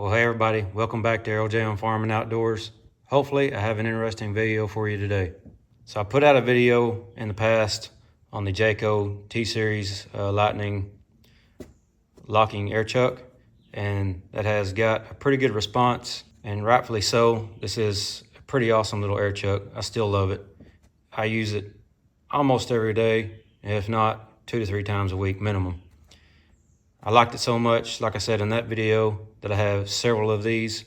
Well, hey everybody, welcome back to LJ on Farm and Outdoors. Hopefully I have an interesting video for you today. So I put out a video in the past on the Jaco T Series lightning locking air chuck, and that has got a pretty good response, and rightfully so. This is a pretty awesome little air chuck. I still love it. I use it almost every day, if not 2 to 3 times a week minimum. I liked it so much, like I said in that video, that I have several of these.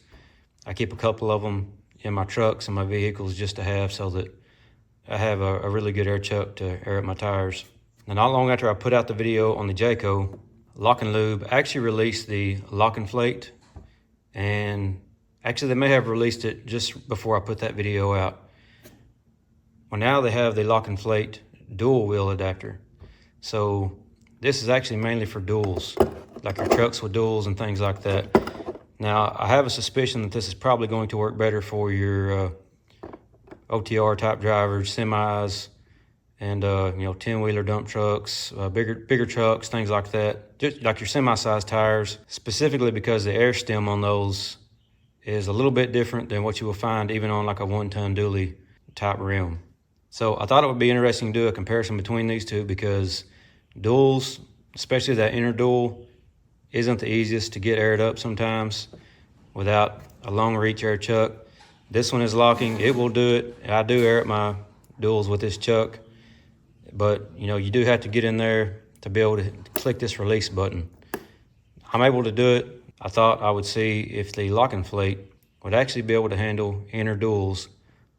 I keep a couple of them in my trucks and my vehicles just to have, so that I have a really good air chuck to air up my tires. And not long after I put out the video on the Jaco, LockNLube actually released the LockNFlate, and actually they may have released it just before I put that video out. Well, now they have the LockNFlate dual wheel adapter. So this is actually mainly for duals, like your trucks with duals and things like that. Now, I have a suspicion that this is probably going to work better for your OTR type drivers, semis, and 10-wheeler dump trucks, bigger trucks, things like that. Just like your semi-sized tires, specifically because the air stem on those is a little bit different than what you will find even on like a 1-ton dually type rim. So I thought it would be interesting to do a comparison between these two, because duals, especially that inner dual, isn't the easiest to get aired up sometimes without a long reach air chuck. This one is locking, it will do it. I do air up my duals with this chuck, but you do have to get in there to be able to click this release button. I'm able to do it. I thought I would see if the LockNFlate would actually be able to handle inner duals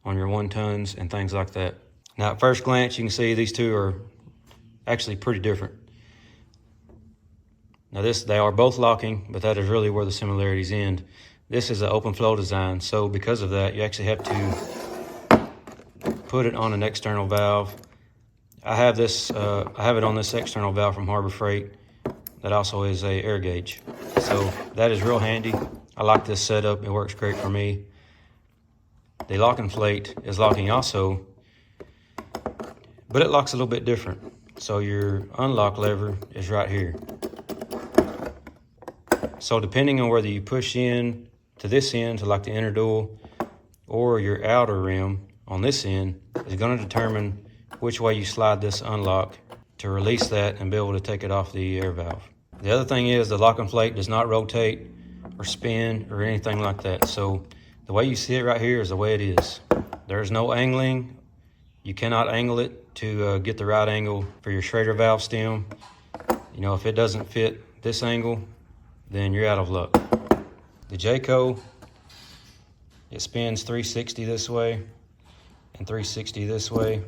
on your 1-tons and things like that. Now at first glance you can see these two are actually pretty different. Now they are both locking, but that is really where the similarities end. This is an open flow design, so because of that, you actually have to put it on an external valve. I have it on this external valve from Harbor Freight that also is a air gauge. So that is real handy. I like this setup, it works great for me. The LockNFlate is locking also, but it locks a little bit different. So your unlock lever is right here. So depending on whether you push in to this end, to like the inner dual, or your outer rim on this end, is going to determine which way you slide this unlock to release that and be able to take it off the air valve. The other thing is the LockNFlate does not rotate or spin or anything like that. So the way you see it right here is the way it is. There's no angling. You cannot angle it to get the right angle for your Schrader valve stem. If it doesn't fit this angle, then you're out of luck. The Jaco, it spins 360 this way and 360 this way.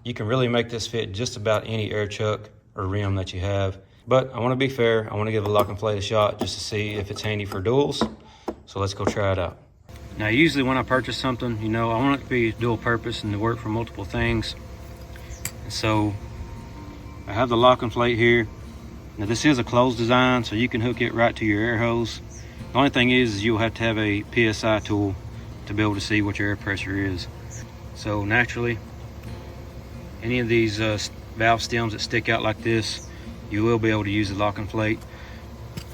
You can really make this fit just about any air chuck or rim that you have. But I want to be fair. I want to give the LockNFlate a shot just to see if it's handy for duals. So let's go try it out. Now, usually when I purchase something, I want it to be dual purpose and to work for multiple things. And so I have the LockNFlate here. Now this is a closed design, so you can hook it right to your air hose. The only thing is you'll have to have a PSI tool to be able to see what your air pressure is. So naturally, any of these valve stems that stick out like this, you will be able to use the LockNFlate.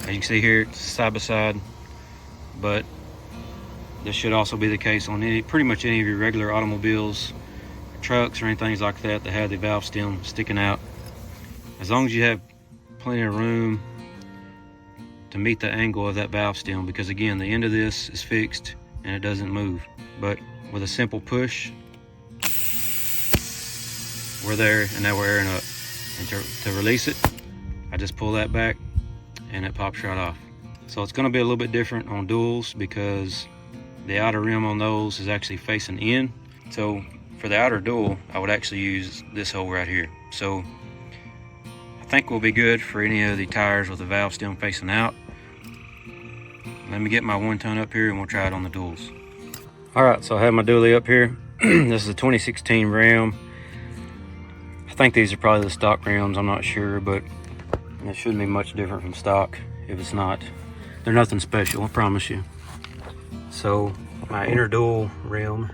As you can see here, it's side by side, but this should also be the case on pretty much any of your regular automobiles, trucks, or anything like that that have the valve stem sticking out. As long as you have plenty of room to meet the angle of that valve stem, because again, the end of this is fixed and it doesn't move. But with a simple push, we're there, and now we're airing up. And to release it, I just pull that back and it pops right off. So it's going to be a little bit different on duals because the outer rim on those is actually facing in. So for the outer dual, I would actually use this hole right here. So I think we'll be good for any of the tires with the valve stem facing out. Let me get my 1-ton up here and we'll try it on the duals. All right, so I have my dually up here. This is a 2016 rim. I think these are probably the stock rims, I'm not sure, but it shouldn't be much different from stock. If it's not, they're nothing special, I promise you. So my inner dual rim,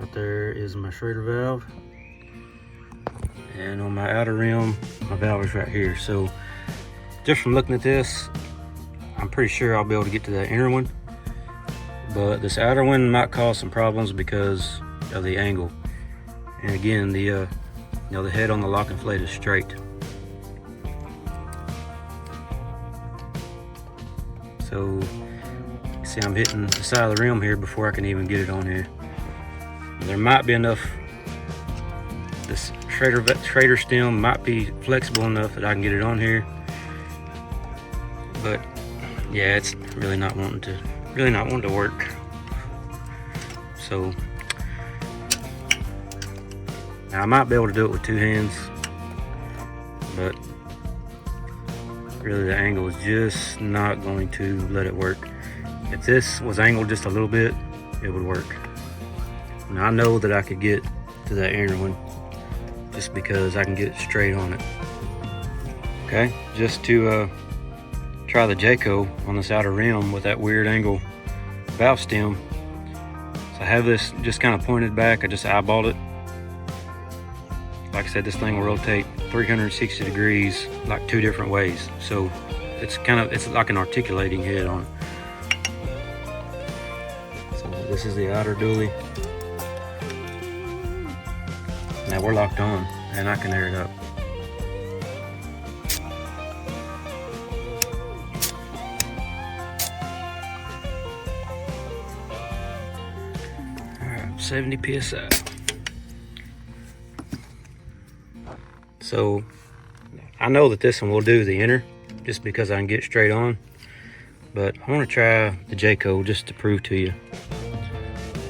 right there is my Schrader valve. And on my outer rim, my valve is right here. So just from looking at this, I'm pretty sure I'll be able to get to that inner one, but this outer one might cause some problems because of the angle. And again, the the head on the LockNFlate is straight. So see, I'm hitting the side of the rim here before I can even get it on here. There might be enough, this Schrader stem might be flexible enough that I can get it on here, but yeah, it's really not wanting to work. So now I might be able to do it with two hands, but really the angle is just not going to let it work. If this was angled just a little bit, it would work. Now I know that I could get to that inner one just because I can get it straight on it. Okay, just to try the Jaco on this outer rim with that weird angle valve stem. So I have this just kind of pointed back. I just eyeballed it. Like I said, this thing will rotate 360 degrees like two different ways. So it's like an articulating head on it. So this is the outer dually. Now we're locked on and I can air it up. All right, 70 PSI. So I know that this one will do the inner just because I can get straight on, but I want to try the Jaco just to prove to you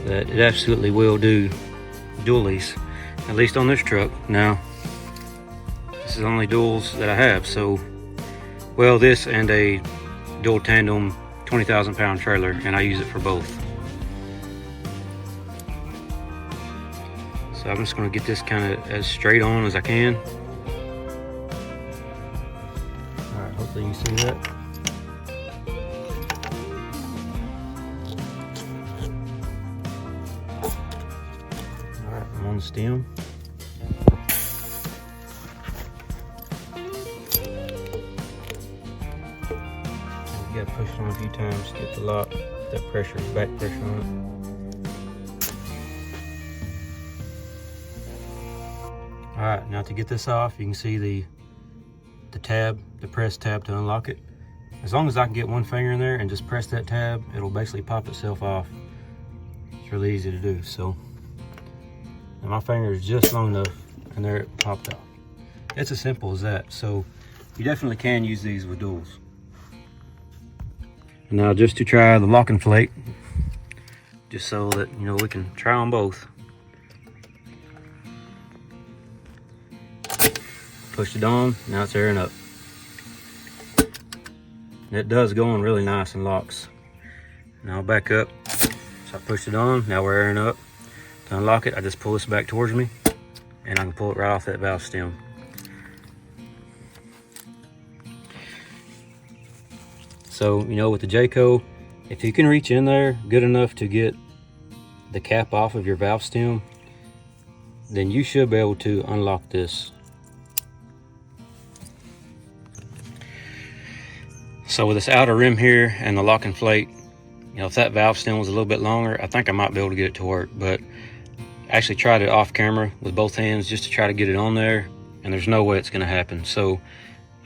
that it absolutely will do dualies, at least on this truck. Now this is the only duals that I have, so well, this and a dual tandem 20,000 pound trailer, and I use it for both. So I'm just going to get this kind of as straight on as I can. Hopefully you can see that. Alright, I'm on the stem. You gotta push it on a few times to get the lock, that pressure, back pressure on it. Alright, now to get this off, you can see the tab, the press tab to unlock it. As long as I can get one finger in there and just press that tab, it'll basically pop itself off. It's really easy to do. So, and my finger is just long enough, and there it popped off. It's as simple as that. So you definitely can use these with duals. And now just to try the LockNFlate, just so that we can try on both. Pushed it on, now it's airing up. It does go on really nice and locks. Now back up. So I pushed it on, now we're airing up. To unlock it, I just pull this back towards me and I can pull it right off that valve stem. So, with the Jaco, if you can reach in there good enough to get the cap off of your valve stem, then you should be able to unlock this. So with this outer rim here and the LockNFlate, if that valve stem was a little bit longer, I think I might be able to get it to work. But I actually tried it off camera with both hands just to try to get it on there, and there's no way it's going to happen. So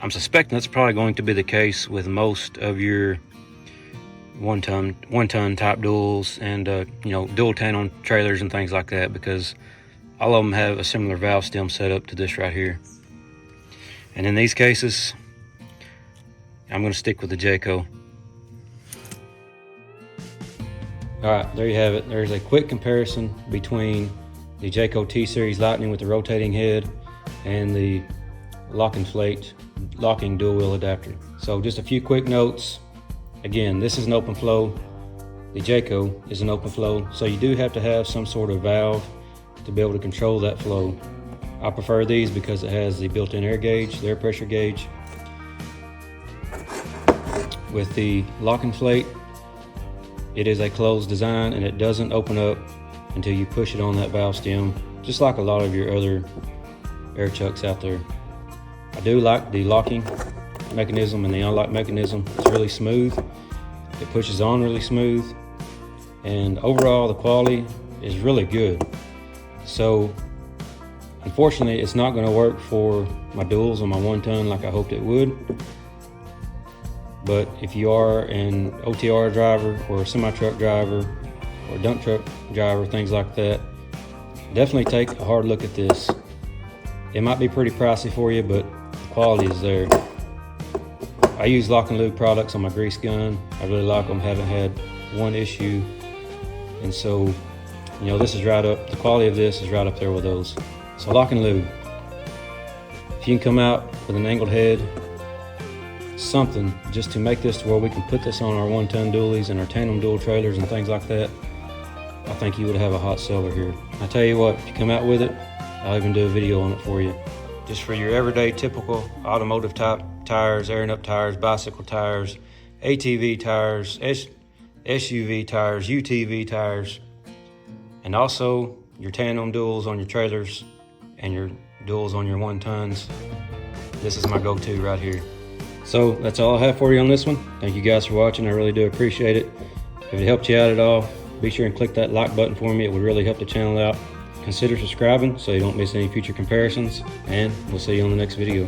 I'm suspecting that's probably going to be the case with most of your one ton type duals and dual tandem trailers and things like that, because all of them have a similar valve stem setup to this right here. And in these cases, I'm going to stick with the Jaco. All right, there you have it. There's a quick comparison between the Jaco T Series Lightning with the rotating head and the LockNFlate locking dual wheel adapter. So just a few quick notes. Again, this is an open flow. The Jaco is an open flow, so you do have to have some sort of valve to be able to control that flow. I prefer these because it has the built-in air gauge, the air pressure gauge. With the LockNFlate, it is a closed design and it doesn't open up until you push it on that valve stem, just like a lot of your other air chucks out there. I do like the locking mechanism and the unlock mechanism is really smooth. It pushes on really smooth, and overall the quality is really good. So unfortunately it's not going to work for my duals on my 1-ton like I hoped it would. But if you are an OTR driver or a semi-truck driver or dump truck driver, things like that, definitely take a hard look at this. It might be pretty pricey for you, but the quality is there. I use LockNLube products on my grease gun. I really like them, haven't had one issue. And so, you know, this is right up, the quality of this is right up there with those. So LockNLube, if you can come out with an angled head, something just to make this to where we can put this on our 1-ton dualies and our tandem dual trailers and things like that, I think you would have a hot seller here. I tell you what, if you come out with it, I'll even do a video on it for you. Just for your everyday typical automotive type tires, airing up tires, bicycle tires, ATV tires, SUV tires, UTV tires, and also your tandem duals on your trailers and your duals on your 1-tons. This is my go-to right here. So that's all I have for you on this one. Thank you guys for watching. I really do appreciate it. If it helped you out at all, be sure and click that like button for me. It would really help the channel out. Consider subscribing so you don't miss any future comparisons, and we'll see you on the next video.